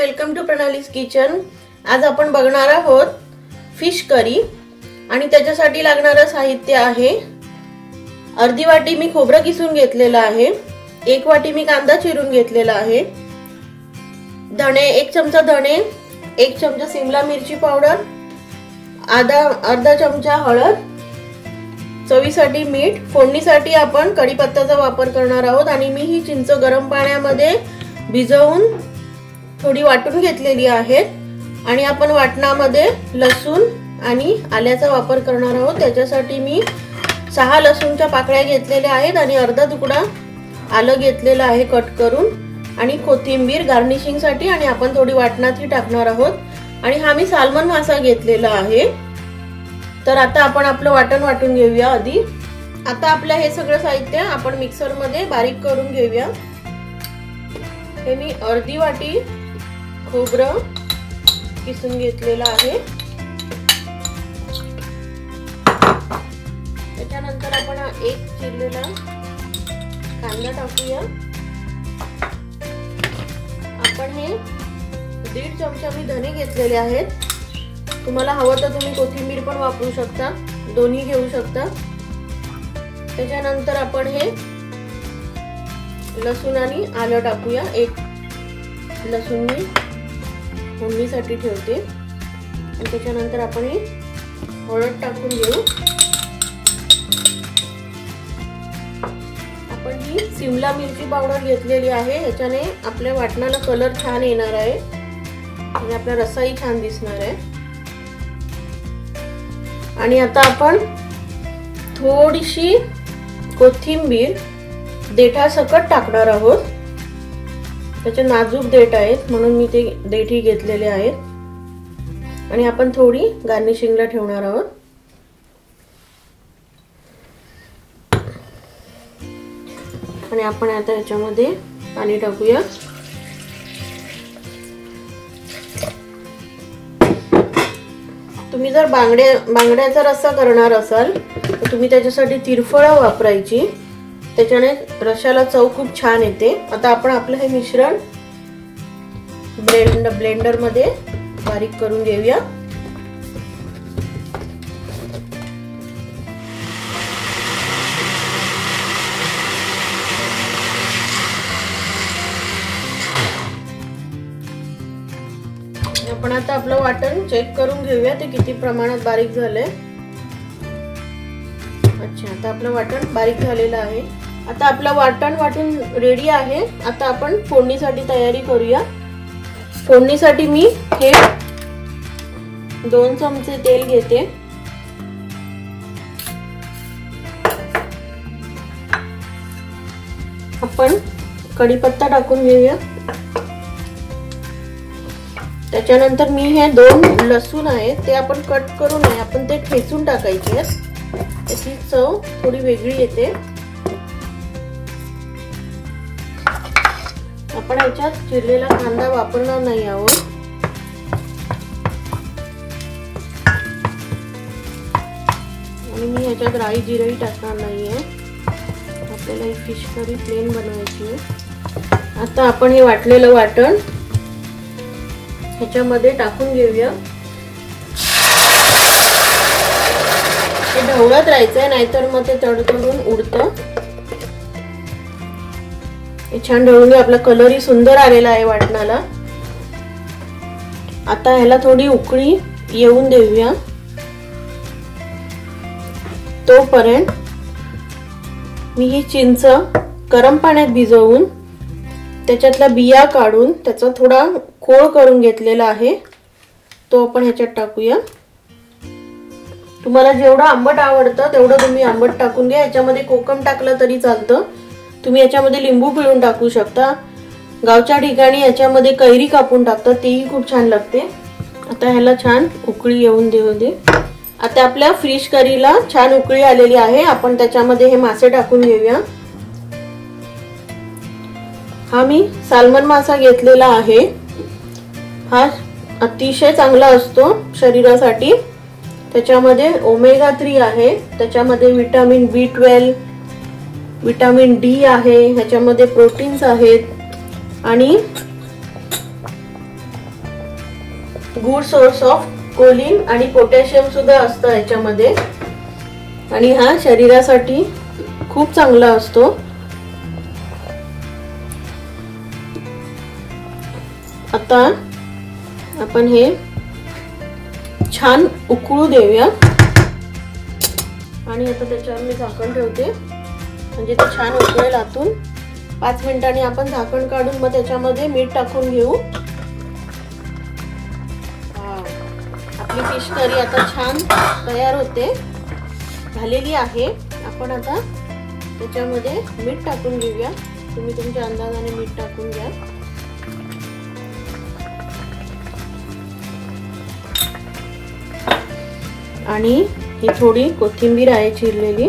Welcome to प्रणालीज kitchen. आज आपण बघणार आहोत फिश करी आणि त्याच्यासाठी लागणारे साहित्य आहे अर्धी वाटी मी खोबरं किसून घेतलेलं आहे, 1 वाटी मी कांदा चिरून घेतलेला आहे, धणे 1 चमचा धणे, 1 चमचा शिमला मिरची पावडर, अर्धा चमचा हळद, चवीसाठी मीठ, फोडणीसाठी आपण कढीपत्त्याचा वापर करणार आहोत आणि मी ही चिंच गरम पाण्यामध्ये भिजवून थोडी वाटून घेतलेली आहे आणि आपण वाटणामध्ये लसूण आणि आल्याचा वापर करणार आहोत। त्याच्यासाठी मी 6 लसूणच्या पाकळ्या घेतलेल्या आहेत आणि अर्धा तुकडा आलं घेतलेलं आहे कट करून आणि कोथिंबीर गार्निशिंग साठी आणि आपण थोडी वाटणातही टाकणार आहोत आणि हा मी सालमन मासा घेतलेला आहे। तर आता आपण आपलं वाटण वाटून घेऊया आधी। आता आपलं हे सगळं साहित्य आपण मिक्सर मध्ये बारीक करून घेऊया। हे मी अर्धी वाटी खोबरं किसून घेतलेलं आहे, त्याच्यानंतर आपण 1 चिरलेला कांदा टाकूया। आपण हे 1.5 चमचा मी धने घेतलेले आहेत, तुम्हाला हवं तर तुम्ही कोथिंबीर पण वापरू शकता, दोन्ही घेऊ शकता। त्याच्यानंतर आपण हे लसूण आणि आलं टाकूया। 1 लसूण मी फोडणीसाठी ठेवते आणि त्याच्यानंतर आपण हे हळद टाकून घेऊ। आपण ही शिमला मिरची पावडर घेतलेली आहे, याच्याने आपल्या वाटणाला कलर छान येणार आहे आणि आपला रस्साही छान दिसणार आहे। आणि आता आपण थोडीशी कोथिंबीर देठासकट टाकणार आहोत, त्याचे नाजूक देठ आहेत म्हणून मी ते देठी घेतलेले आहेत आणि आपण थोडी गार्निशिंगला ठेवणार आहोत। आणि आपण आता याच्यामध्ये पाणी टाकूया। तुम्ही जर बांगड्याचा रस्सा करणार असाल तर तुम्ही त्याच्यासाठी तिरफळा वापरायची, त्याच्याने रश्शाला चव खूप छान येते। आता आपण आपलं हे मिश्रण ब्लेंडर मध्ये बारीक करून घेऊया। आपण आता आपलं वाटण चेक करून घेऊया ते किती प्रमाणात बारीक झालंय। अच्छा, आता आपलं वाटण बारीक झालेलं आहे। आता आपलं वाटण वाटून रेडी आहे। आता आपण फोडणीसाठी तयारी करूया। फोडणीसाठी मी हे 2 चमचे तेल घेते, आपण कढीपत्ता टाकून घेऊया। त्याच्यानंतर मी हे 2 लसूण आहेत ते आपण कट करून नाही, आपण ते ठेचून टाकायचे, त्याची चव थोडी वेगळी येते। आपण याच्यात चिरलेला कांदा वापरणार नाही आहोत। आणि मी याच्यात राई जिरही टाकणार नाहीये, आपल्याला ही फिश करी प्लेन बनवायची आहे। आता आपण हे वाटलेलं वाटण ह्याच्यामध्ये टाकून घेऊया। हे ढवळत राहायचंय, नाहीतर मग ते तडतडून उडतं। हे छान ढवळून आपला कलरही सुंदर आलेला आहे वाटणाला। आता ह्याला थोडी उकळी येऊन देऊया, तोपर्यंत मी ही चिंच गरम पाण्यात भिजवून त्याच्यातल्या बिया काढून त्याचा थोडा खोळ करून घेतलेला आहे, तो आपण ह्याच्यात टाकूया। तुम्हाला जेवढं आंबट आवडतं तेवढं तुम्ही आंबट टाकून घ्या। याच्यामध्ये कोकम टाकलं तरी चालतं, तुम्ही याच्यामध्ये लिंबू पिळून टाकू शकता। गावच्या ठिकाणी याच्यामध्ये कैरी कापून टाकतात, तेही खूप छान लागते। आता ह्याला छान उकळी येऊन देऊ दे। आता आपल्या फिश करीला छान उकळी आलेली आहे, आपण त्याच्यामध्ये हे मासे टाकून घेऊया। हा मी सालमन मासा घेतलेला आहे, हा अतिशय चांगला असतो शरीरासाठी। त्याच्यामध्ये ओमेगा 3 आहे, त्याच्यामध्ये विटामिन B12, विटामिन डी आहे, ह्याच्यामध्ये प्रोटीन्स आहेत आणि गुड सोर्स ऑफ कोलिन आणि पोटॅशियम सुद्धा असतं याच्यामध्ये आणि हा शरीरासाठी खूप चांगला असतो। आता आपण हे छान उकळू देऊया आणि आता त्याच्यावर मी झाकण ठेवते म्हणजे ते छान उकळेल आतून। 5 मिनिटांनी आपण झाकण काढून मग त्याच्यामध्ये मीठ टाकून घेऊ। आपली फिश करी आता छान तयार होते झालेली आहे। आपण आता त्याच्यामध्ये मीठ टाकून घेऊया। तुम्ही तुमच्या अंदाजाने मीठ टाकून घ्या। आणि ही थोडी कोथिंबीर आहे चिरलेली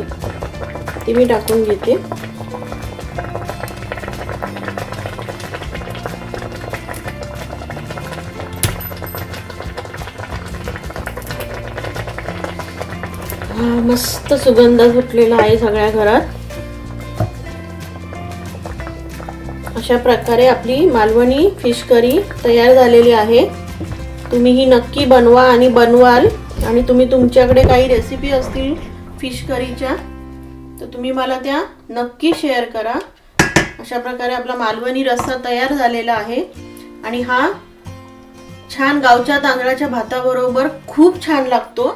ती मी टाकून घेते। मस्त सुगंध सुटलेला आहे सगळ्या घरात। अशा प्रकारे आपली मालवणी फिश करी तयार झालेली आहे। तुम्ही ही नक्की बनवा आणि बनवाल आणि तुम्ही तुमच्याकडे काही रेसिपी असतील फिश करीच्या तर तुम्ही मला त्या नक्की शेअर करा। अशा प्रकारे आपला मालवणी रस्सा तयार झालेला आहे आणि हा छान गावच्या तांदळाच्या भाताबरोबर खूप छान लागतो।